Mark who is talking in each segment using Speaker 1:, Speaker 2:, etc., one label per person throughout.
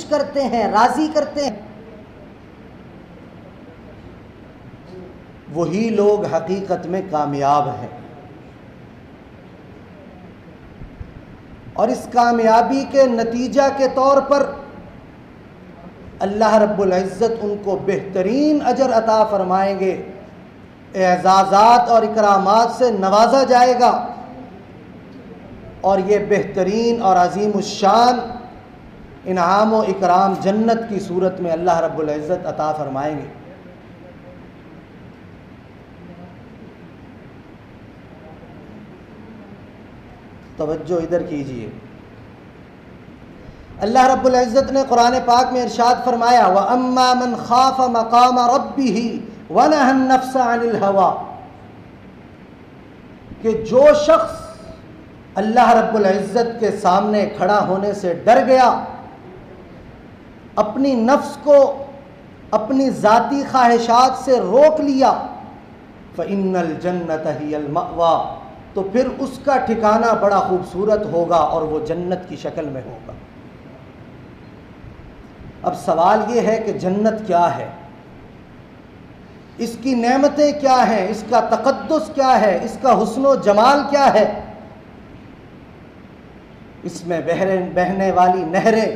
Speaker 1: کرتے ہیں، راضی کرتے ہیں، وہی لوگ حقیقت میں کامیاب ہیں۔ اور اس کامیابی کے نتیجہ کے طور پر اللہ رب العزت ان کو بہترین اجر عطا فرمائیں گے، اعزازات اور اکرامات سے نوازا جائے گا، اور یہ بہترین اور عظیم الشان انعام و اکرام جنت کی صورت میں اللہ رب العزت عطا فرمائیں گے۔ توجہ ادھر کیجئے، اللہ رب العزت نے قرآن پاک میں ارشاد فرمایا وَأَمَّا مَنْ خَافَ مَقَامَ رَبِّهِ وَنَهَى النَّفْسَ عَنِ الْهَوَىٰ، کہ جو شخص اللہ رب العزت کے سامنے کھڑا ہونے سے ڈر گیا، اپنی نفس کو اپنی ذاتی خواہشات سے روک لیا، فَإِنَّ الْجَنَّةَ هِيَ الْمَأْوَىٰ، تو پھر اس کا ٹھکانہ بڑا خوبصورت ہوگا اور وہ جنت کی شکل میں ہوگا۔ اب سوال یہ ہے کہ جنت کیا ہے، اس کی نعمتیں کیا ہیں، اس کا تقدس کیا ہے، اس کا حسن و جمال کیا ہے؟ اس میں بہنے والی نہریں،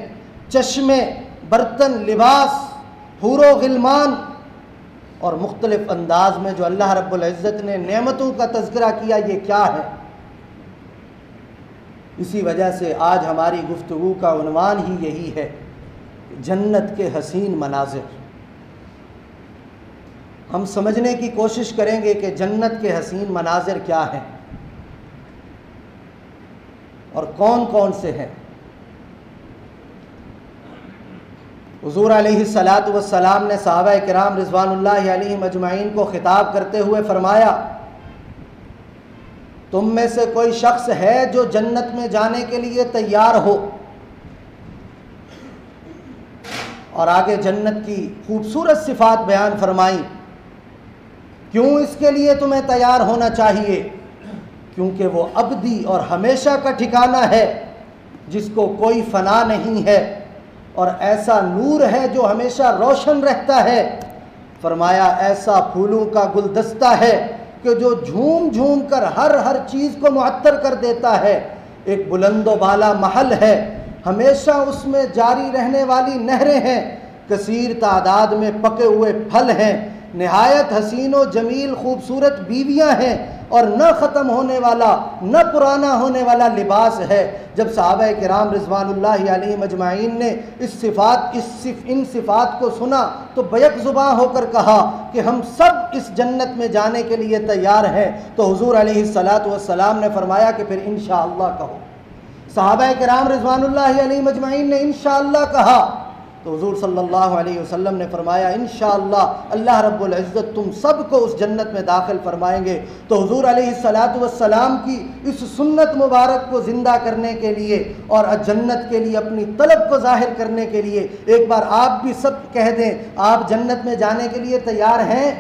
Speaker 1: چشمے، برتن، لباس، حور و غلمان، اور مختلف انداز میں جو اللہ رب العزت نے نعمتوں کا تذکرہ کیا، یہ کیا ہے؟ اسی وجہ سے آج ہماری گفتگو کا عنوان ہی یہی ہے، جنت کے حسین مناظر۔ ہم سمجھنے کی کوشش کریں گے کہ جنت کے حسین مناظر کیا ہیں اور کون کون سے ہیں۔ حضور علیہ الصلوۃ نے صحابہ کرام رضوان اللہ علیہم اجمعین کو خطاب کرتے ہوئے فرمایا، تم میں سے کوئی شخص ہے جو جنت میں جانے کے لیے تیار ہو؟ اور آگے جنت کی خوبصورت صفات بیان فرمائیں۔ کیوں اس کے لیے تمہیں تیار ہونا چاہیے؟ کیونکہ وہ ابدی اور ہمیشہ کا ٹھکانہ ہے، جس کو کوئی فنا نہیں ہے، اور ایسا نور ہے جو ہمیشہ روشن رہتا ہے۔ فرمایا ایسا پھولوں کا گلدستہ ہے کہ جو جھوم جھوم کر ہر چیز کو معطر کر دیتا ہے۔ ایک بلند و بالا محل ہے، ہمیشہ اس میں جاری رہنے والی نہریں ہیں، کثیر تعداد میں پکے ہوئے پھل ہیں، نہایت حسین و جمیل خوبصورت بیویاں ہیں، اور نہ ختم ہونے والا نہ پرانا ہونے والا لباس ہے۔ جب صحابہ کرام رضوان اللہ علیہم اجمعین نے ان صفات کو سنا تو بیک زباں ہو کر کہا کہ ہم سب اس جنت میں جانے کے لیے تیار ہیں۔ تو حضور علیہ السلام نے فرمایا کہ پھر انشاءاللہ کہو۔ صحابہ کرام رضوان اللہ علیہم اجمعین نے انشاءاللہ کہا تو حضور صلی اللہ علیہ وسلم نے فرمایا انشاءاللہ اللہ رب العزت تم سب کو اس جنت میں داخل فرمائیں گے۔ تو حضور علیہ السلام کی اس سنت مبارک کو زندہ کرنے کے لیے اور جنت کے لیے اپنی طلب کو ظاہر کرنے کے لیے ایک بار آپ بھی سب کہہ دیں، آپ جنت میں جانے کے لیے تیار ہیں؟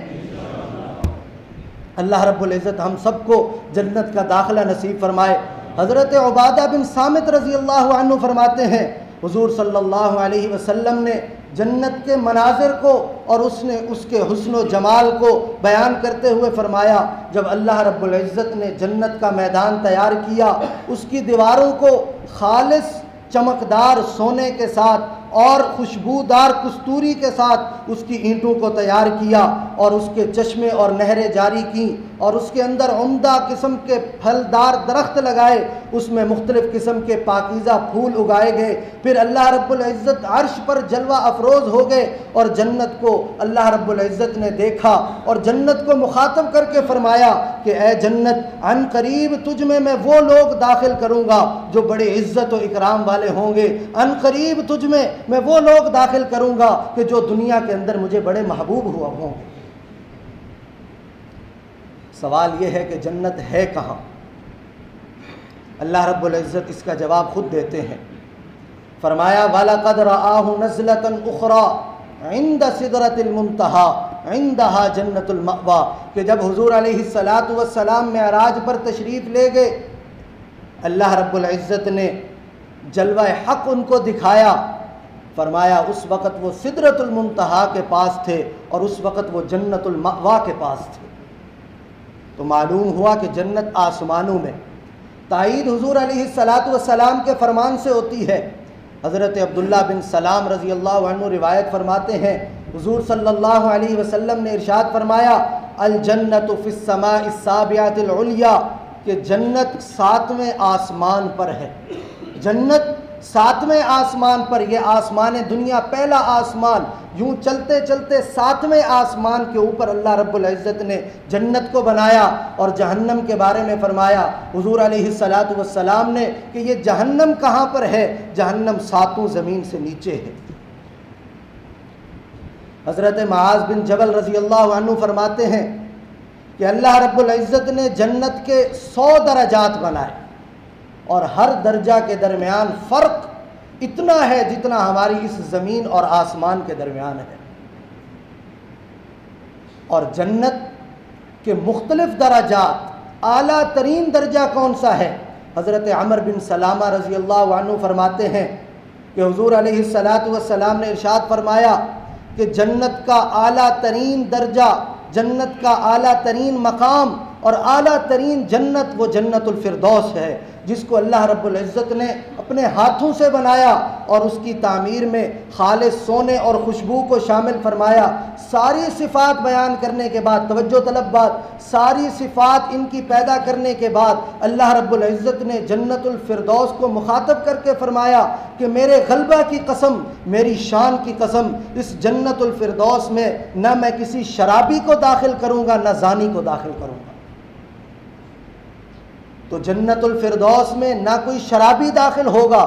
Speaker 1: اللہ رب العزت ہم سب کو جنت کا داخلہ نصیب فرمائے۔ حضرت عبادہ بن صامت رضی اللہ عنہ فرماتے ہیں، حضور صلی اللہ علیہ وسلم نے جنت کے مناظر کو اور اس کے حسن و جمال کو بیان کرتے ہوئے فرمایا، جب اللہ رب العزت نے جنت کا میدان تیار کیا، اس کی دیواروں کو خالص چمکدار سونے کے ساتھ اور خوشبودار کستوری کے ساتھ اس کی اینٹوں کو تیار کیا، اور اس کے چشمے اور نہریں جاری کیں، اور اس کے اندر عمدہ قسم کے پھلدار درخت لگائے، اس میں مختلف قسم کے پاکیزہ پھول اگائے گئے۔ پھر اللہ رب العزت عرش پر جلوہ افروز ہو گئے، اور جنت کو اللہ رب العزت نے دیکھا اور جنت کو مخاطب کر کے فرمایا کہ اے جنت، عن قریب تجھ میں وہ لوگ داخل کروں گا جو بڑے عزت و اکرام والے ہوں گے، عن قریب تجھ میں وہ لوگ داخل کروں گا کہ جو دنیا کے اندر مجھے بڑے محبوب ہوا ہوں۔ سوال یہ ہے کہ جنت ہے کہاں؟ اللہ رب العزت اس کا جواب خود دیتے ہیں۔ فرمایا وَلَقَدْ رَآهُ نَزْلَةً أُخْرَى عِنْدَ سِدْرَةِ الْمُنْتَهَىٰ عِنْدَهَا جَنَّةُ الْمَأْوَىٰ، کہ جب حضور علیہ السلام معراج پر تشریف لے گئے، اللہ رب العزت نے جلوہ حق ان کو دکھایا، فرمایا اس وقت وہ سدرۃ المنتہا کے پاس تھے اور اس وقت وہ جنت المأوا کے پاس تھے۔ تو معلوم ہوا کہ جنت آسمانوں میں۔ تائید حضور علیہ السلام کے فرمان سے ہوتی ہے۔ حضرت عبداللہ بن سلام رضی اللہ عنہ روایت فرماتے ہیں، حضور صلی اللہ علیہ وسلم نے ارشاد فرمایا، الجنت فی السماء السابعۃ العلیٰ، کہ جنت 7ویں آسمان پر ہے۔ جنت 7ویں آسمان پر، یہ آسمان دنیا پہلا آسمان، یوں چلتے چلتے 7ویں آسمان کے اوپر اللہ رب العزت نے جنت کو بنایا۔ اور جہنم کے بارے میں فرمایا حضور علیہ السلام نے کہ یہ جہنم کہاں پر ہے؟ جہنم 7 زمین سے نیچے ہے۔ حضرت معاذ بن جبل رضی اللہ عنہ فرماتے ہیں کہ اللہ رب العزت نے جنت کے 100 درجات بنائے، اور ہر درجہ کے درمیان فرق اتنا ہے جتنا ہماری اس زمین اور آسمان کے درمیان ہے۔ اور جنت کے مختلف درجات، اعلیٰ ترین درجہ کون سا ہے؟ حضرت عمر بن سلامہ رضی اللہ عنہ فرماتے ہیں کہ حضور علیہ السلام نے ارشاد فرمایا کہ جنت کا اعلیٰ ترین درجہ، جنت کا اعلیٰ ترین مقام اور اعلیٰ ترین جنت وہ جنت الفردوس ہے، جس کو اللہ رب العزت نے اپنے ہاتھوں سے بنایا اور اس کی تعمیر میں خالص سونے اور خوشبو کو شامل فرمایا۔ ساری صفات بیان کرنے کے بعد، توجہ طلب بات، ساری صفات ان کی پیدا کرنے کے بعد اللہ رب العزت نے جنت الفردوس کو مخاطب کر کے فرمایا کہ میرے غلبہ کی قسم، میری شان کی قسم، اس جنت الفردوس میں نہ میں کسی شرابی کو داخل کروں گا نہ زانی کو داخل کروں گا۔ تو جنت الفردوس میں نہ کوئی شرابی داخل ہوگا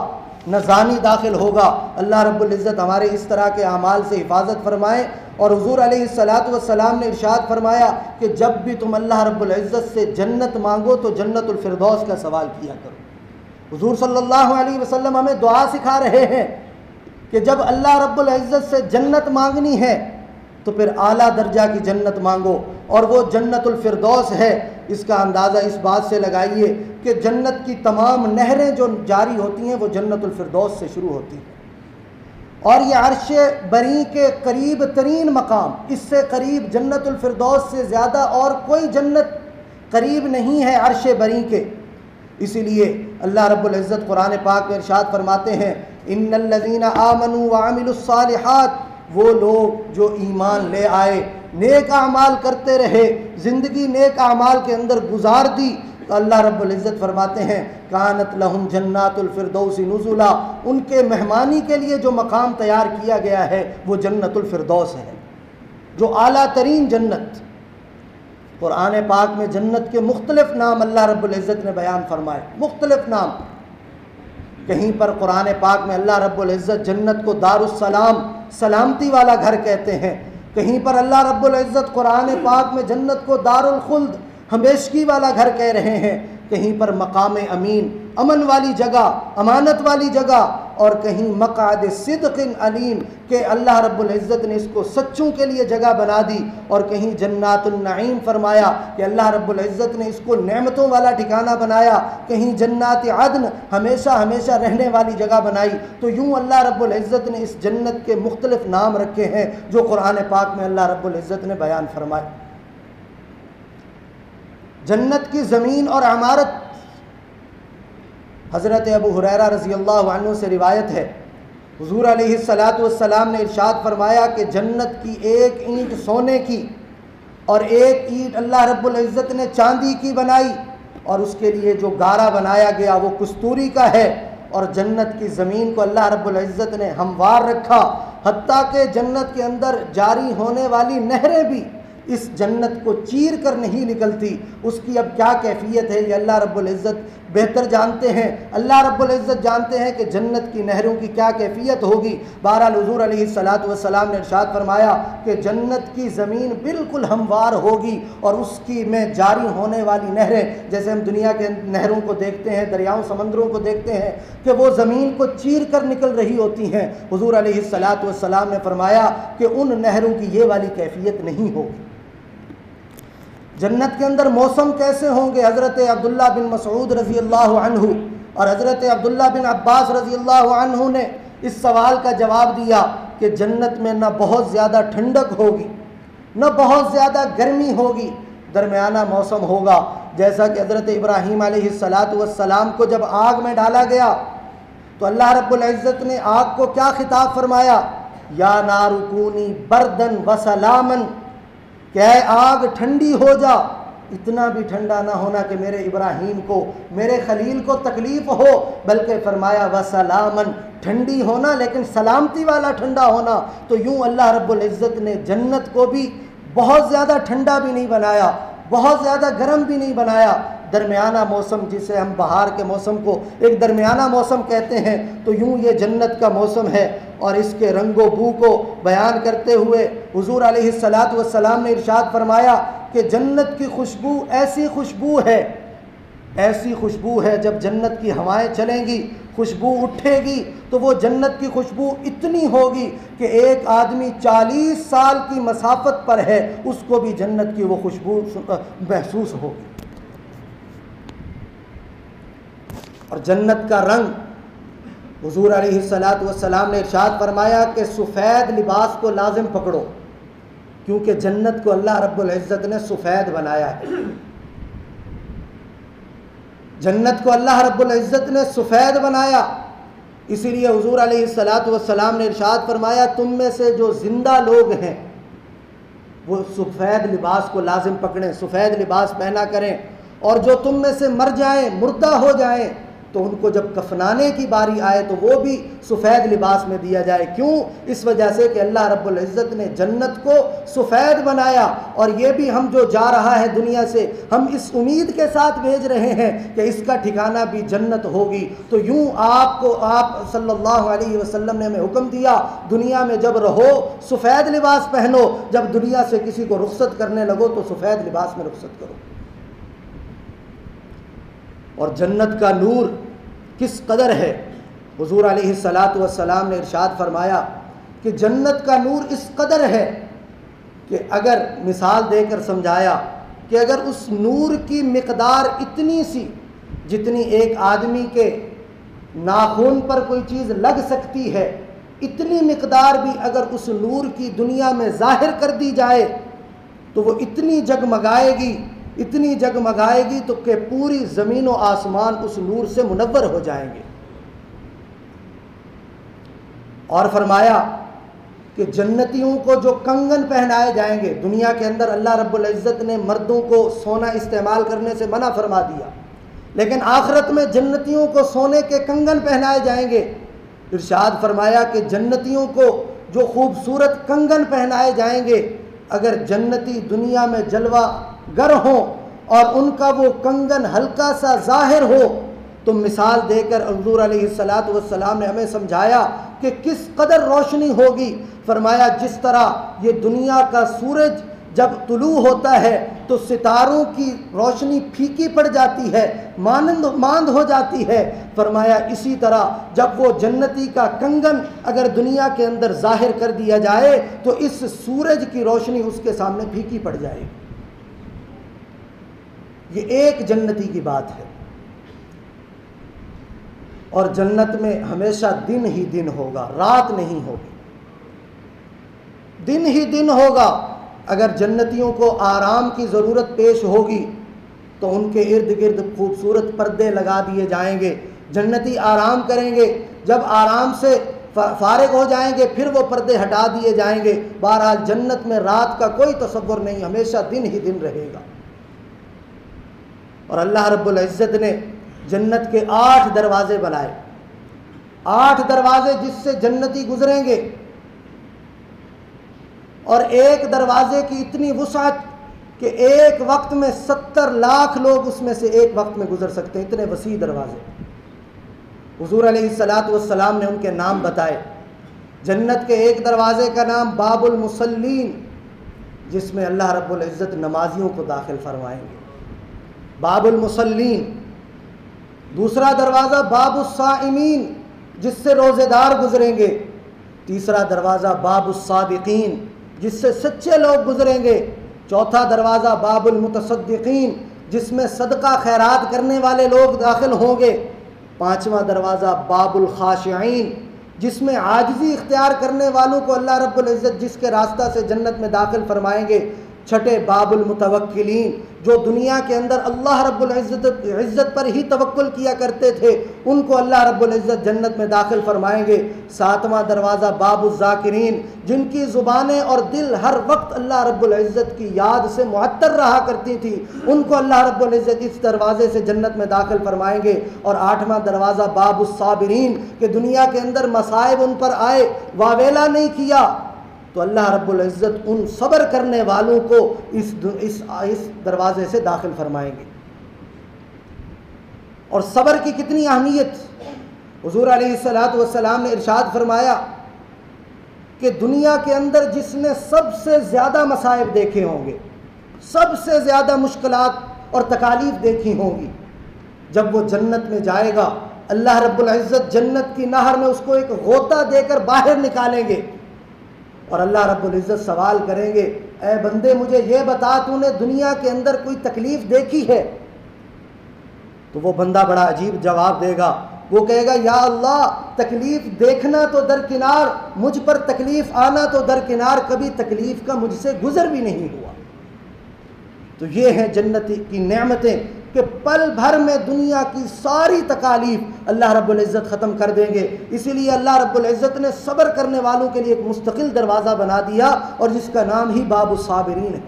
Speaker 1: نہ زانی داخل ہوگا۔ اللہ رب العزت ہمارے اس طرح کے اعمال سے حفاظت فرمائے۔ اور حضور علیہ السلام نے ارشاد فرمایا کہ جب بھی تم اللہ رب العزت سے جنت مانگو تو جنت الفردوس کا سوال کیا کرو۔ حضور صلی اللہ علیہ وسلم ہمیں دعا سکھا رہے ہیں کہ جب اللہ رب العزت سے جنت مانگنی ہے تو پھر اعلیٰ درجہ کی جنت مانگو، اور وہ جنت الفردوس ہے۔ اس کا اندازہ اس بات سے لگائیے کہ جنت کی تمام نہریں جو جاری ہوتی ہیں وہ جنت الفردوس سے شروع ہوتی ہیں، اور یہ عرش بری کے قریب ترین مقام، اس سے قریب جنت الفردوس سے زیادہ اور کوئی جنت قریب نہیں ہے عرش بری کے۔ اسی لیے اللہ رب العزت قرآن پاک میں ارشاد فرماتے ہیں، ان الذین آمنوا وعملوا الصالحات، وہ لوگ جو ایمان لے آئے، نیک اعمال کرتے رہے، زندگی نیک اعمال کے اندر گزار دی، تو اللہ رب العزت فرماتے ہیں کانت لہم جنات الفردوس نزلا، ان کے مہمانی کے لیے جو مقام تیار کیا گیا ہے وہ جنت الفردوس ہے، جو اعلیٰ ترین جنت۔ قرآن پاک میں جنت کے مختلف نام اللہ رب العزت نے بیان فرمائے، مختلف نام۔ کہیں پر قرآن پاک میں اللہ رب العزت جنت کو دار السلام، سلامتی والا گھر کہتے ہیں۔ کہیں پر اللہ رب العزت قرآن پاک میں جنت کو دار الخلد، ہمیشگی والا گھر کہہ رہے ہیں۔ کہیں پر مقام امین، امن والی جگہ، امانت والی جگہ، اور کہیں مقعد صدق علیم کہ اللہ رب العزت نے اس کو سچوں کے لیے جگہ بنا دی، اور کہیں جنات النعیم فرمایا کہ اللہ رب العزت نے اس کو نعمتوں والا ٹھکانہ بنایا، کہیں جنات عدن ہمیشہ ہمیشہ رہنے والی جگہ بنائی۔ تو یوں اللہ رب العزت نے اس جنت کے مختلف نام رکھے ہیں جو قرآن پاک میں اللہ رب العزت نے بیان فرمائے۔ جنت کی زمین اور عمارت، حضرت ابو ہریرہ رضی اللہ عنہ سے روایت ہے، حضور علیہ السلام نے ارشاد فرمایا کہ جنت کی ایک اینٹ سونے کی اور ایک اینٹ اللہ رب العزت نے چاندی کی بنائی، اور اس کے لیے جو گارا بنایا گیا وہ کستوری کا ہے، اور جنت کی زمین کو اللہ رب العزت نے ہموار رکھا، حتیٰ کہ جنت کے اندر جاری ہونے والی نہریں بھی اس جنت کو چیر کر نہیں نکلتی۔ اس کی اب کیا کیفیت ہے یہ اللہ رب العزت بہتر جانتے ہیں۔ اللہ رب العزت جانتے ہیں کہ جنت کی نہروں کی کیا کیفیت ہوگی۔ بہرحال حضور علیہ السلام نے ارشاد فرمایا کہ جنت کی زمین بالکل ہموار ہوگی، اور اس کی میں جاری ہونے والی نہریں، جیسے ہم دنیا کے نہروں کو دیکھتے ہیں، دریاؤں سمندروں کو دیکھتے ہیں کہ وہ زمین کو چیر کر نکل رہی ہوتی ہیں، حضور علیہ السلام نے فرمایا کہ ان نہروں کی یہ والی کیفیت نہیں ہوگی۔ جنت کے اندر موسم کیسے ہوں گے؟ حضرت عبداللہ بن مسعود رضی اللہ عنہ اور حضرت عبداللہ بن عباس رضی اللہ عنہ نے اس سوال کا جواب دیا کہ جنت میں نہ بہت زیادہ ٹھنڈک ہوگی نہ بہت زیادہ گرمی ہوگی، درمیانہ موسم ہوگا۔ جیسا کہ حضرت ابراہیم علیہ السلام کو جب آگ میں ڈالا گیا تو اللہ رب العزت نے آگ کو کیا خطاب فرمایا؟ یا نار کونی بردن وسلامن، کہ اے آگ ٹھنڈی ہو جا، اتنا بھی ٹھنڈا نہ ہونا کہ میرے ابراہیم کو، میرے خلیل کو تکلیف ہو، بلکہ فرمایا وسلامن، ٹھنڈی ہونا لیکن سلامتی والا ٹھنڈا ہونا۔ تو یوں اللہ رب العزت نے جنت کو بھی بہت زیادہ ٹھنڈا بھی نہیں بنایا، بہت زیادہ گرم بھی نہیں بنایا، درمیانہ موسم، جسے ہم بہار کے موسم کو ایک درمیانہ موسم کہتے ہیں، تو یوں یہ جنت کا موسم ہے۔ اور اس کے رنگ و بو کو بیان کرتے ہوئے حضور علیہ السلام نے ارشاد فرمایا کہ جنت کی خوشبو ایسی خوشبو ہے، ایسی خوشبو ہے، جب جنت کی ہوائیں چلیں گی، خوشبو اٹھے گی تو وہ جنت کی خوشبو اتنی ہوگی کہ ایک آدمی 40 سال کی مسافت پر ہے، اس کو بھی جنت کی وہ خوشبو محسوس ہوگی۔ اور جنت کا رنگ، حضور علیہ السلام نے ارشاد فرمایا کہ سفید لباس کو لازم پکڑو، کیونکہ جنت کو اللہ رب العزت نے سفید بنایا ہے۔ جنت کو اللہ رب العزت نے سفید بنایا، اسی لیے حضور علیہ السلام نے ارشاد فرمایا تم میں سے جو زندہ لوگ ہیں وہ سفید لباس کو لازم پکڑیں، سفید لباس پہنا کریں، اور جو تم میں سے مر جائیں، مردہ ہو جائیں، تو ان کو جب کفنانے کی باری آئے تو وہ بھی سفید لباس میں دیا جائے۔ کیوں؟ اس وجہ سے کہ اللہ رب العزت نے جنت کو سفید بنایا۔ اور یہ بھی ہم جو جا رہا ہے دنیا سے، ہم اس امید کے ساتھ بھیج رہے ہیں کہ اس کا ٹھکانہ بھی جنت ہوگی۔ تو یوں آپ صلی اللہ علیہ وسلم نے ہمیں حکم دیا، دنیا میں جب رہو سفید لباس پہنو، جب دنیا سے کسی کو رخصت کرنے لگو تو سفید لباس میں رخصت کرو۔ اور جنت کا نور کس قدر ہے، حضور علیہ السلام نے ارشاد فرمایا کہ جنت کا نور اس قدر ہے کہ اگر مثال دے کر سمجھایا کہ اگر اس نور کی مقدار اتنی سی جتنی ایک آدمی کے ناخن پر کوئی چیز لگ سکتی ہے، اتنی مقدار بھی اگر اس نور کی دنیا میں ظاہر کر دی جائے تو وہ اتنی جگمگائے گی، اتنی جگمگائے گی تو کہ پوری زمین و آسمان اس نور سے منور ہو جائیں گے۔ اور فرمایا کہ جنتیوں کو جو کنگن پہنائے جائیں گے، دنیا کے اندر اللہ رب العزت نے مردوں کو سونا استعمال کرنے سے منع فرما دیا، لیکن آخرت میں جنتیوں کو سونے کے کنگن پہنائے جائیں گے۔ ارشاد فرمایا کہ جنتیوں کو جو خوبصورت کنگن پہنائے جائیں گے، اگر جنتی دنیا میں جلوہ گر ہوں اور ان کا وہ کنگن ہلکا سا ظاہر ہو تو مثال دے کر حضور علیہ السلام نے ہمیں سمجھایا کہ کس قدر روشنی ہوگی۔ فرمایا جس طرح یہ دنیا کا سورج جب طلوع ہوتا ہے تو ستاروں کی روشنی پھیکی پڑ جاتی ہے، ماند ہو جاتی ہے، فرمایا اسی طرح جب وہ جنتی کا کنگن اگر دنیا کے اندر ظاہر کر دیا جائے تو اس سورج کی روشنی اس کے سامنے پھیکی پڑ جائے گی۔ یہ ایک جنتی کی بات ہے۔ اور جنت میں ہمیشہ دن ہی دن ہوگا، رات نہیں ہوگی، دن ہی دن ہوگا۔ اگر جنتیوں کو آرام کی ضرورت پیش ہوگی تو ان کے ارد گرد خوبصورت پردے لگا دیے جائیں گے، جنتی آرام کریں گے، جب آرام سے فارغ ہو جائیں گے پھر وہ پردے ہٹا دیے جائیں گے۔ بہرحال جنت میں رات کا کوئی تصور نہیں، ہمیشہ دن ہی دن رہے گا۔ اور اللہ رب العزت نے جنت کے 8 دروازے بنائے، 8 دروازے جس سے جنتی گزریں گے، اور ایک دروازے کی اتنی وسعت کہ ایک وقت میں 70 لاکھ لوگ اس میں سے ایک وقت میں گزر سکتے ہیں، اتنے وسیع دروازے۔ حضور علیہ السلام نے ان کے نام بتائے۔ جنت کے ایک دروازے کا نام باب المصلین، جس میں اللہ رب العزت نمازیوں کو داخل فرمائیں گے، باب المصلین۔ دوسرا دروازہ باب الصائمین، جس سے روزے دار گزریں گے۔ تیسرا دروازہ باب الصادقین، جس سے سچے لوگ گزریں گے۔ چوتھا دروازہ باب المتصدقین، جس میں صدقہ خیرات کرنے والے لوگ داخل ہوں گے۔ پانچواں دروازہ باب الخاشعین، جس میں عاجزی اختیار کرنے والوں کو اللہ رب العزت جس کے راستہ سے جنت میں داخل فرمائیں گے۔ چھٹے باب المتوکلین، جو دنیا کے اندر اللہ رب العزت پر ہی توکل کیا کرتے تھے، ان کو اللہ رب العزت جنت میں داخل فرمائیں گے۔ ساتواں دروازہ باب الذاکرین، جن کی زبانیں اور دل ہر وقت اللہ رب العزت کی یاد سے معطر رہا کرتی تھی، ان کو اللہ رب العزت اس دروازے سے جنت میں داخل فرمائیں گے۔ اور آٹھواں دروازہ باب الصابرین، کہ دنیا کے اندر مصائب ان پر آئے، واویلا نہیں کیا، تو اللہ رب العزت ان صبر کرنے والوں کو اس دروازے سے داخل فرمائیں گے۔ اور صبر کی کتنی اہمیت! حضور علیہ الصلوۃ نے ارشاد فرمایا کہ دنیا کے اندر جس نے سب سے زیادہ مصائب دیکھے ہوں گے، سب سے زیادہ مشکلات اور تکالیف دیکھی ہوں گی، جب وہ جنت میں جائے گا، اللہ رب العزت جنت کی نہر میں اس کو ایک غوطہ دے کر باہر نکالیں گے، اور اللہ رب العزت سوال کریں گے، اے بندے مجھے یہ بتا، تو نے دنیا کے اندر کوئی تکلیف دیکھی ہے؟ تو وہ بندہ بڑا عجیب جواب دے گا، وہ کہے گا، یا اللہ تکلیف دیکھنا تو درکنار، مجھ پر تکلیف آنا تو درکنار، کبھی تکلیف کا مجھ سے گزر بھی نہیں ہوا۔ تو یہ ہیں جنت کی نعمتیں کہ پل بھر میں دنیا کی ساری تکالیف اللہ رب العزت ختم کر دیں گے۔ اسی لیے اللہ رب العزت نے صبر کرنے والوں کے لیے ایک مستقل دروازہ بنا دیا، اور جس کا نام ہی باب الصابرین ہے،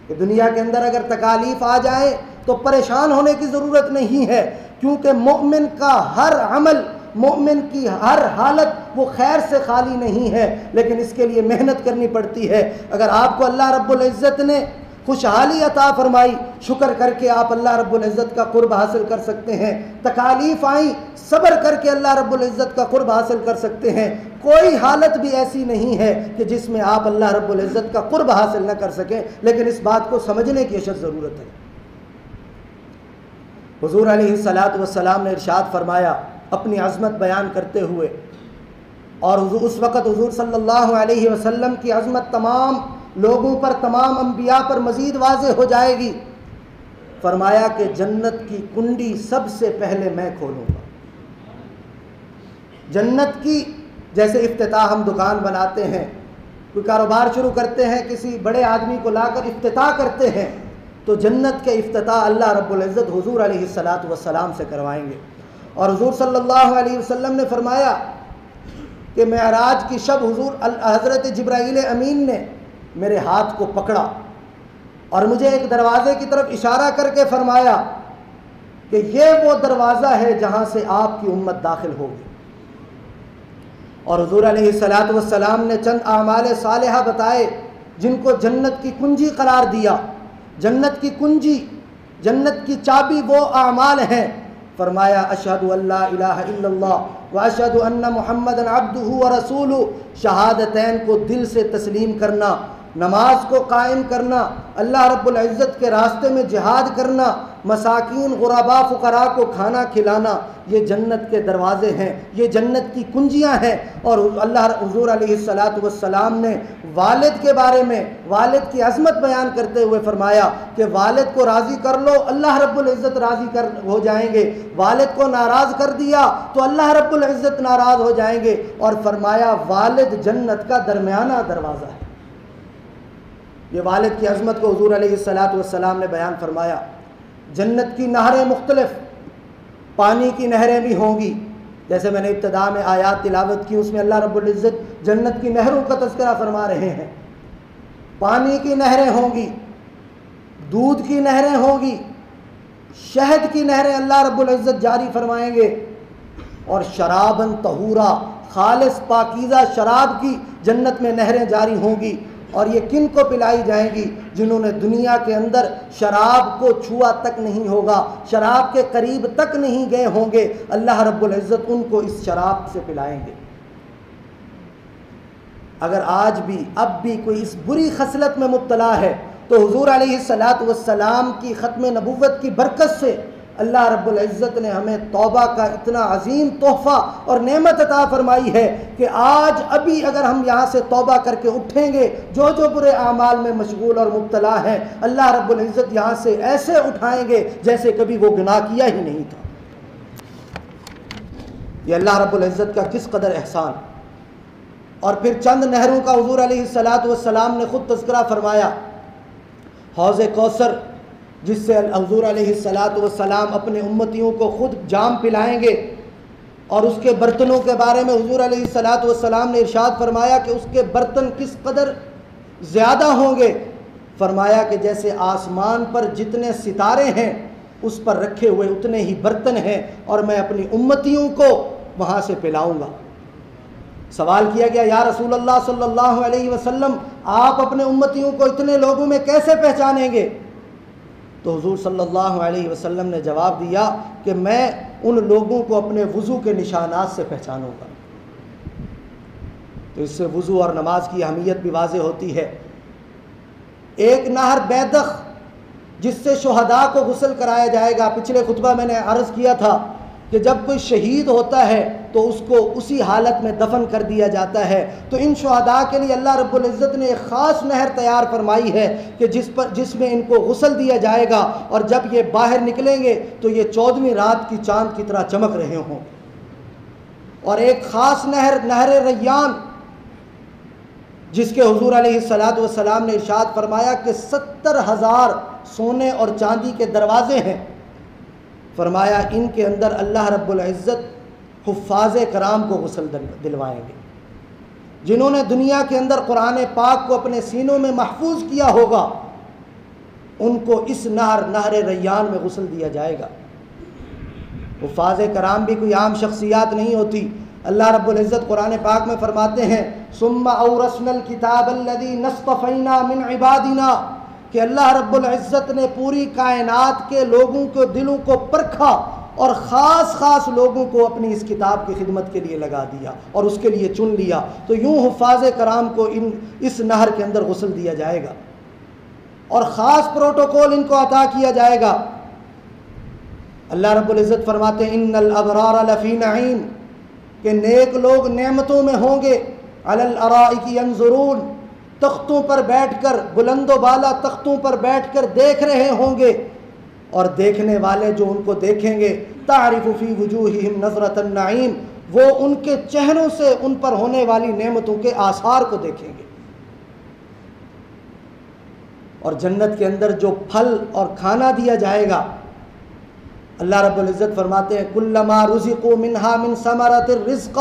Speaker 1: کہ دنیا کے اندر اگر تکالیف آ جائیں تو پریشان ہونے کی ضرورت نہیں ہے، کیونکہ مومن کا ہر عمل، مومن کی ہر حالت وہ خیر سے خالی نہیں ہے، لیکن اس کے لیے محنت کرنی پڑتی ہے۔ اگر آپ کو اللہ رب العزت نے خوشحالی عطا فرمائی، شکر کر کے آپ اللہ رب العزت کا قرب حاصل کر سکتے ہیں۔ تکالیف آئیں، صبر کر کے اللہ رب العزت کا قرب حاصل کر سکتے ہیں۔ کوئی حالت بھی ایسی نہیں ہے کہ جس میں آپ اللہ رب العزت کا قرب حاصل نہ کر سکیں، لیکن اس بات کو سمجھنے کی اشد ضرورت ہے۔ حضور علیہ الصلوۃ نے ارشاد فرمایا اپنی عظمت بیان کرتے ہوئے، اور اس وقت حضور صلی اللہ علیہ وسلم کی عظمت تمام لوگوں پر، تمام انبیاء پر مزید واضح ہو جائے گی۔ فرمایا کہ جنت کی کنڈی سب سے پہلے میں کھولوں گا۔ جنت کی، جیسے افتتاح ہم دکان بناتے ہیں، کوئی کاروبار شروع کرتے ہیں، کسی بڑے آدمی کو لا کر افتتاح کرتے ہیں، تو جنت کے افتتاح اللہ رب العزت حضور علیہ الصلوۃ سے کروائیں گے۔ اور حضور صلی اللہ علیہ وسلم نے فرمایا کہ معراج کی شب حضرت جبرائیل امین نے میرے ہاتھ کو پکڑا اور مجھے ایک دروازے کی طرف اشارہ کر کے فرمایا کہ یہ وہ دروازہ ہے جہاں سے آپ کی امت داخل ہوگی۔ اور حضور علیہ الصلوۃ نے چند اعمال صالحہ بتائے جن کو جنت کی کنجی قرار دیا۔ جنت کی کنجی، جنت کی چابی وہ اعمال ہیں۔ فرمایا اشہد ان لا الہ الا اللہ واشہد ان محمدًا عبدہ ورسولہ، شہادتین کو دل سے تسلیم کرنا، نماز کو قائم کرنا، اللہ رب العزت کے راستے میں جہاد کرنا، مساکین غرباء فقراء کو کھانا کھلانا، یہ جنت کے دروازے ہیں، یہ جنت کی کنجیاں ہیں۔ اور حضور علیہ السلام نے والد کے بارے میں، والد کی عظمت بیان کرتے ہوئے فرمایا کہ والد کو راضی کر لو، اللہ رب العزت راضی ہو جائیں گے، والد کو ناراض کر دیا تو اللہ رب العزت ناراض ہو جائیں گے۔ اور فرمایا والد جنت کا درمیانہ دروازہ ہے۔ یہ والد کی عظمت کو حضور علیہ السلام نے بیان فرمایا۔ جنت کی نہریں مختلف، پانی کی نہریں بھی ہوں گی، جیسے میں نے ابتدا میں آیات تلاوت کی، اس میں اللہ رب العزت جنت کی نہروں کا تذکرہ فرما رہے ہیں۔ پانی کی نہریں ہوں گی، دودھ کی نہریں ہوں گی، شہد کی نہریں اللہ رب العزت جاری فرمائیں گے، اور شراباً طہورا، خالص پاکیزہ شراب کی جنت میں نہریں جاری ہوں گی۔ اور یہ کن کو پلائی جائیں گی؟ جنہوں نے دنیا کے اندر شراب کو چھوا تک نہیں ہوگا، شراب کے قریب تک نہیں گئے ہوں گے، اللہ رب العزت ان کو اس شراب سے پلائیں گے۔ اگر آج بھی اب بھی کوئی اس بری خصلت میں مبتلا ہے تو حضور علیہ السلام کی ختم نبوت کی برکت سے اللہ رب العزت نے ہمیں توبہ کا اتنا عظیم تحفہ اور نعمت عطا فرمائی ہے کہ آج ابھی اگر ہم یہاں سے توبہ کر کے اٹھیں گے، جو برے اعمال میں مشغول اور مبتلا ہیں، اللہ رب العزت یہاں سے ایسے اٹھائیں گے جیسے کبھی وہ گناہ کیا ہی نہیں تھا۔ یہ اللہ رب العزت کا کس قدر احسان۔ اور پھر چند نہروں کا حضور علیہ الصلاۃ والسلام نے خود تذکرہ فرمایا، حوض کوثر جس سے حضور علیہ الصلاۃ والسلام اپنے امتیوں کو خود جام پلائیں گے، اور اس کے برتنوں کے بارے میں حضور علیہ الصلاۃ والسلام نے ارشاد فرمایا کہ اس کے برتن کس قدر زیادہ ہوں گے، فرمایا کہ جیسے آسمان پر جتنے ستارے ہیں اس پر رکھے ہوئے اتنے ہی برتن ہیں، اور میں اپنی امتیوں کو وہاں سے پلاؤں گا۔ سوال کیا گیا، یا رسول اللہ صلی اللہ علیہ وسلم آپ اپنے امتیوں کو اتنے لوگوں میں کیسے پہچانیں گے؟ تو حضور صلی اللہ علیہ وسلم نے جواب دیا کہ میں ان لوگوں کو اپنے وضو کے نشانات سے پہچانوں گا۔ تو اس سے وضو اور نماز کی اہمیت بھی واضح ہوتی ہے۔ ایک نہر بیدخ جس سے شہداء کو غسل کرایا جائے گا، پچھلے خطبہ میں نے عرض کیا تھا کہ جب کوئی شہید ہوتا ہے تو اس کو اسی حالت میں دفن کر دیا جاتا ہے، تو ان شہداء کے لیے اللہ رب العزت نے ایک خاص نہر تیار فرمائی ہے کہ جس میں ان کو غسل دیا جائے گا، اور جب یہ باہر نکلیں گے تو یہ 14ویں رات کی چاند کی طرح چمک رہے ہوں۔ اور ایک خاص نہر ریان جس کے حضور علیہ الصلاۃ والسلام نے ارشاد فرمایا کہ 70,000 سونے اور چاندی کے دروازے ہیں، فرمایا ان کے اندر اللہ رب العزت حفاظ کرام کو غسل دلوائیں گے، جنہوں نے دنیا کے اندر قرآن پاک کو اپنے سینوں میں محفوظ کیا ہوگا، ان کو اس نہر ریان میں غسل دیا جائے گا۔ حفاظ کرام بھی کوئی عام شخصیات نہیں ہوتی۔ اللہ رب العزت قرآن پاک میں فرماتے ہیں ثم اورثنا الکتاب الذی نصطفینا من عبادنا، کہ اللہ رب العزت نے پوری کائنات کے لوگوں کے دلوں کو پرکھا اور خاص لوگوں کو اپنی اس کتاب کی خدمت کے لیے لگا دیا اور اس کے لیے چن لیا۔ تو یوں حفاظ کرام کو اس نہر کے اندر غسل دیا جائے گا، اور خاص پروٹوکول ان کو عطا کیا جائے گا۔ اللہ رب العزت فرماتے ہیں ان الابرار لفی نعیم، کہ نیک لوگ نعمتوں میں ہوں گے، علی الارائک ینظرون، تختوں پر بیٹھ کر، بلند و بالا تختوں پر بیٹھ کر دیکھ رہے ہوں گے، اور دیکھنے والے جو ان کو دیکھیں گے تعرف فی وجوہہم نظرۃ النعیم، وہ ان کے چہروں سے ان پر ہونے والی نعمتوں کے آثار کو دیکھیں گے۔ اور جنت کے اندر جو پھل اور کھانا دیا جائے گا، اللہ رب العزت فرماتے ہیں کلما رزقوا منہا من ثمرۃ الرزق،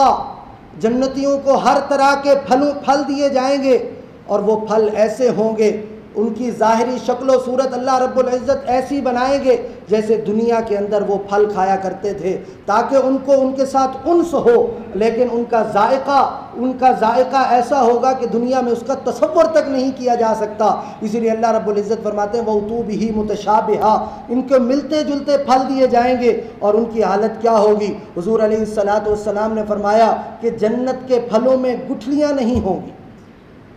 Speaker 1: جنتیوں کو ہر طرح کے پھل دیے جائیں گے، اور وہ پھل ایسے ہوں گے، ان کی ظاہری شکل و صورت اللہ رب العزت ایسی بنائیں گے جیسے دنیا کے اندر وہ پھل کھایا کرتے تھے، تاکہ ان کو ان کے ساتھ انس ہو، لیکن ان کا ذائقہ ایسا ہوگا کہ دنیا میں اس کا تصور تک نہیں کیا جا سکتا۔ اسی لیے اللہ رب العزت فرماتے ہیں وَأُتُوا بِهِ مُتَشَابِهًا، ان کو ملتے جلتے پھل دیے جائیں گے، اور ان کی حالت کیا ہوگی؟ حضور علیہ الصلاۃ والسلام نے فرمایا کہ جنت کے پھلوں میں گٹھلیاں نہیں ہوں گی،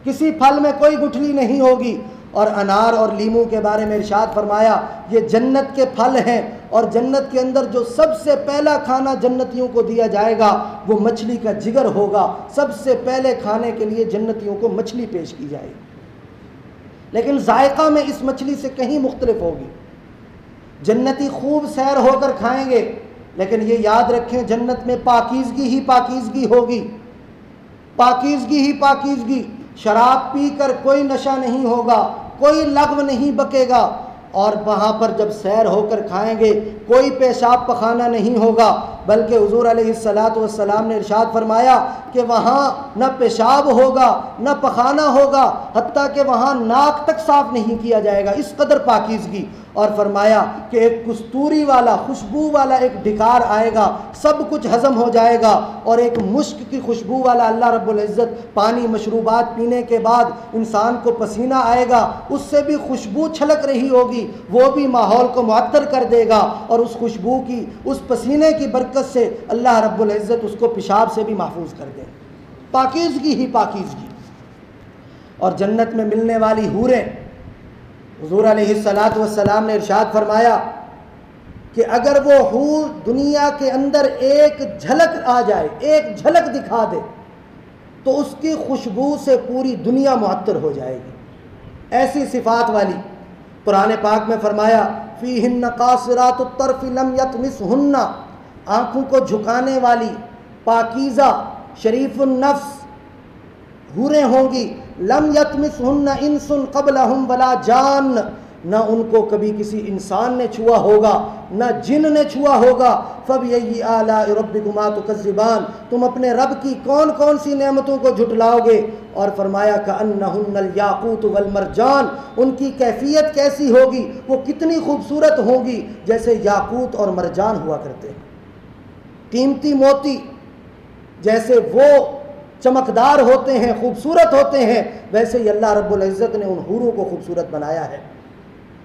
Speaker 1: کسی پھل میں کوئی گٹھلی نہیں ہوگی۔ اور انار اور لیموں کے بارے میں ارشاد فرمایا یہ جنت کے پھل ہیں، اور جنت کے اندر جو سب سے پہلا کھانا جنتیوں کو دیا جائے گا وہ مچھلی کا جگر ہوگا۔ سب سے پہلے کھانے کے لیے جنتیوں کو مچھلی پیش کی جائے گی، لیکن ذائقہ میں اس مچھلی سے کہیں مختلف ہوگی۔ جنتی خوب سیر ہو کر کھائیں گے، لیکن یہ یاد رکھیں جنت میں پاکیزگی ہی پاکیزگی ہوگی، پاکیزگی ہی پاکیزگی۔ شراب پی کر کوئی نشہ نہیں ہوگا، کوئی لغو نہیں بکے گا، اور وہاں پر جب سیر ہو کر کھائیں گے کوئی پیشاب پخانہ نہیں ہوگا، بلکہ حضور علیہ الصلاۃ والسلام نے ارشاد فرمایا کہ وہاں نہ پیشاب ہوگا نہ پخانہ ہوگا، حتیٰ کہ وہاں ناک تک صاف نہیں کیا جائے گا، اس قدر پاکیزگی۔ اور فرمایا کہ ایک کستوری والا خوشبو والا ایک ڈھکار آئے گا، سب کچھ ہضم ہو جائے گا، اور ایک مشک کی خوشبو والا اللہ رب العزت پانی مشروبات پینے کے بعد انسان کو پسینہ آئے گا، اس سے بھی خوشبو چھلک رہی ہوگی، وہ بھی ماحول کو معطر کر دے گا، اور اس خوشبو کی اس پسینے کی برکت سے اللہ رب العزت اس کو پیشاب سے بھی محفوظ کر دے۔ پاکیزگی ہی پاکیزگی۔ اور جنت میں ملنے والی حوریں، حضور علیہ الصلاۃ والسلام نے ارشاد فرمایا کہ اگر وہ حور دنیا کے اندر ایک جھلک آ جائے، ایک جھلک دکھا دے، تو اس کی خوشبو سے پوری دنیا معطر ہو جائے گی، ایسی صفات والی۔ قرآن پاک میں فرمایا فیہن قاصرات الطرف لم یطمثہن، آنکھوں کو جھکانے والی، پاکیزہ شریف النفس حوریں ہوں گی، لم یطمثہن انس قبلہم ولا جان، نہ ان کو کبھی کسی انسان نے چھوا ہوگا نہ جن نے چھوا ہوگا۔ فَبِأَيِّ آلَاءِ رَبِّكُمَا تُكَذِّبَانِ، تم اپنے رب کی کون کون سی نعمتوں کو جھٹلاؤ گے؟ اور فرمایا كَأَنَّهُنَّ الْيَاقُوتُ وَالْمَرْجَانُ، ان کی کیفیت کیسی ہوگی، وہ کتنی خوبصورت ہوں گی جیسے یاقوت اور مرجان ہوا کرتے ہیں، قیمتی موتی جیسے وہ چمکدار ہوتے ہیں، خوبصورت ہوتے ہیں، ویسے ہی اللہ رب العزت نے ان حوروں کو خوبصورت بنایا ہے۔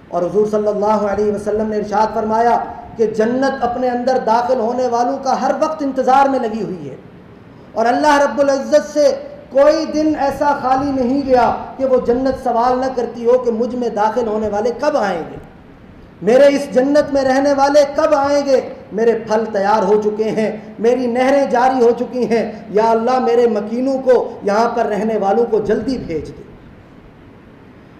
Speaker 1: اور حضور صلی اللہ علیہ وسلم نے ارشاد فرمایا کہ جنت اپنے اندر داخل ہونے والوں کا ہر وقت انتظار میں لگی ہوئی ہے، اور اللہ رب العزت سے کوئی دن ایسا خالی نہیں گیا کہ وہ جنت سوال نہ کرتی ہو کہ مجھ میں داخل ہونے والے کب آئیں گے، میرے اس جنت میں رہنے والے کب آئیں گے، میرے پھل تیار ہو چکے ہیں، میری نہریں جاری ہو چکی ہیں، یا اللہ میرے مکینوں کو یہاں پر رہنے والوں کو جلدی بھیج دے۔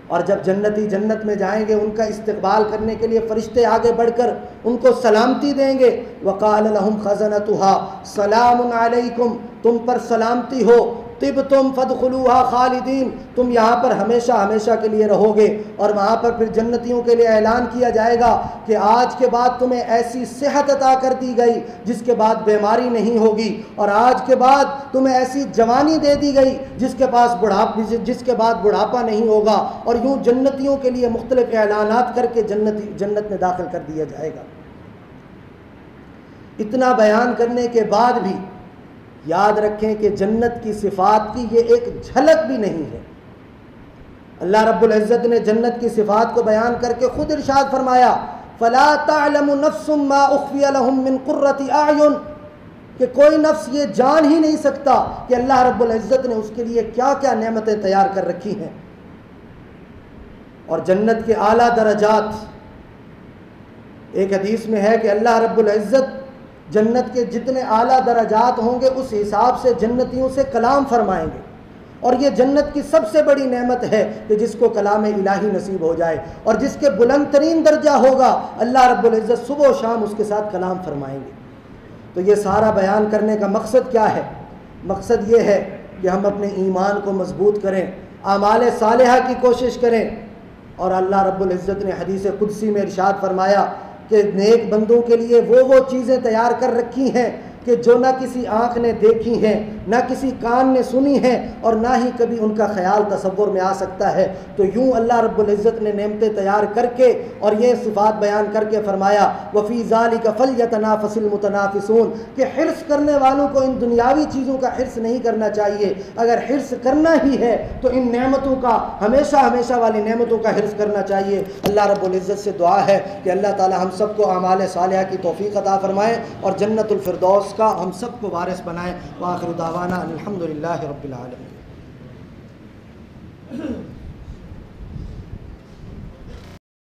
Speaker 1: اور جب جنتی جنت میں جائیں گے، ان کا استقبال کرنے کے لیے فرشتے آگے بڑھ کر ان کو سلامتی دیں گے۔ وقال لهم خزنتها سلام علیکم، تم پر سلامتی ہو، طبتم فادخلوها خالدین، تم یہاں پر ہمیشہ ہمیشہ کے لیے رہو گے۔ اور وہاں پر پھر جنتیوں کے لیے اعلان کیا جائے گا کہ آج کے بعد تمہیں ایسی صحت عطا کر دی گئی جس کے بعد بیماری نہیں ہوگی، اور آج کے بعد تمہیں ایسی جوانی دے دی گئی جس کے بعد بڑھاپا نہیں ہوگا، اور یوں جنتیوں کے لیے مختلف اعلانات کر کے جنت میں داخل کر دیا جائے گا۔ اتنا بیان کرنے کے بعد بھی یاد رکھیں کہ جنت کی صفات کی یہ ایک جھلک بھی نہیں ہے۔ اللہ رب العزت نے جنت کی صفات کو بیان کر کے خود ارشاد فرمایا فَلَا تَعْلَمُ نَفْسٌ مَّا أُخْفِيَ لَهُم مِّن قُرَّةِ أَعْيُنٍ، کہ کوئی نفس یہ جان ہی نہیں سکتا کہ اللہ رب العزت نے اس کے لیے کیا کیا نعمتیں تیار کر رکھی ہیں۔ اور جنت کے اعلیٰ درجات، ایک حدیث میں ہے کہ اللہ رب العزت جنت کے جتنے اعلیٰ درجات ہوں گے اس حساب سے جنتیوں سے کلام فرمائیں گے، اور یہ جنت کی سب سے بڑی نعمت ہے کہ جس کو کلام الہی نصیب ہو جائے، اور جس کے بلند ترین درجہ ہوگا اللہ رب العزت صبح و شام اس کے ساتھ کلام فرمائیں گے۔ تو یہ سارا بیان کرنے کا مقصد کیا ہے؟ مقصد یہ ہے کہ ہم اپنے ایمان کو مضبوط کریں، اعمال صالحہ کی کوشش کریں، اور اللہ رب العزت نے حدیث قدسی میں ارشاد فرمایا کہ نیک بندوں کے لیے وہ چیزیں تیار کر رکھی ہیں کہ جو نہ کسی آنکھ نے دیکھی ہیں، نہ کسی کان نے سنی ہیں، اور نہ ہی کبھی ان کا خیال تصور میں آ سکتا ہے۔ تو یوں اللہ رب العزت نے نعمتیں تیار کر کے اور یہ صفات بیان کر کے فرمایا وَفِي ذَلِكَ فَلْيَتَنَافَسِ الْمُتَنَافِسُونَ، کہ حرص کرنے والوں کو ان دنیاوی چیزوں کا حرص نہیں کرنا چاہیے، اگر حرص کرنا ہی ہے تو ان نعمتوں کا، ہمیشہ ہمیشہ والی نعمتوں کا حرص کرنا چاہیے۔ اللہ رب العزت سے دعا ہے کہ اللہ تعالی ہم سب کو اعمال صالحہ کی توفیق عطا فرمائے اور جنت الفردوس کا ہم سب کو وارث بنائیں۔ وآخر دعوانا الحمدللہ رب العالمین۔